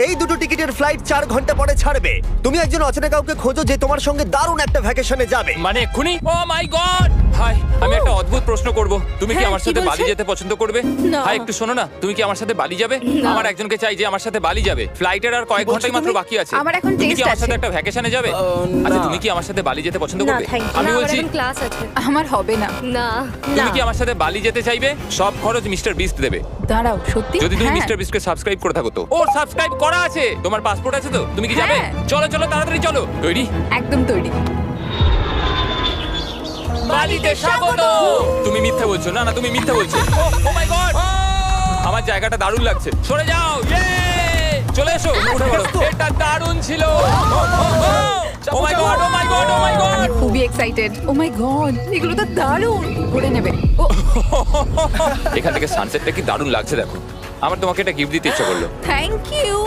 এই দুটো টিকিটের ফ্লাইট 4 ঘন্টা পরে ছাড়বে। তুমি একজন অচেনা কাউকে খোঁজো যে তোমার সঙ্গে দারুণ একটা ভ্যাকেশনে যাবে। মানে এক্ষুনি? ও মাই গড! হাই, আমি একটা অদ্ভুত প্রশ্ন করব। তুমি কি হ্যাঁ, আমার কি সাথে বলছেন? বালি যেতে পছন্দ করবে? না। হাই, একটু শোনো না, তুমি কি আমার সাথে বালি যাবে? না। আমার একজনকে চাই যে আমার সাথে বালি যাবে। ফ্লাইটের আর কয়েক বলছো ঘন্টাই মাত্র তুমি? বাকি আছে। আমার এখন তুমি কি test আমার সাথে আছে। একটা ভ্যাকেশনে যাবে? আচ্ছা, তুমি কি আমার সাথে বালি যেতে পছন্দ না, করবে? thank you। আমি না, আমার বলছি, এখন ক্লাস আছে। আমার হবে না। না তুমি কি আমার সাথে বালি যেতে চাইবে? সব খরচ মিস্টার বিস্ট দেবে। দাঁড়াও, সত্যি? যদি তুমি হ্যাঁ। মিস্টার বিস্টকে সাবস্ক্রাইব করে থাকো তো। ওর সাবস্ক্রাইব করা আছে। তোমার পাসপোর্ট আছে তো? তুমি কি যাবে? হ্যাঁ। চলো চলো, তাড়াতাড়ি চলো। তৈরি? একদম তৈরি। বালিতে স্বাগত। তুমি মিথ্যা বলছো। না না, তুমি মিথ্যা বলছো। ও মাই গড! আমার জায়গাটা দারুণ লাগছে। সরে যাও। ইয়ে! চলে এসো, উঠে পড়ো। এটা দারুণ ছিল। ও মাই গড, ও মাই গড, ও মাই গড! খুবই এক্সাইটেড। ও মাই গড, এগুলো তো দারুণ। করে নেবে। ও, এখান থেকে সানসেটটা কি দারুণ লাগছে দেখো। আমার তোমাকে এটা গিফট দিতে ইচ্ছা করলো। Thank you.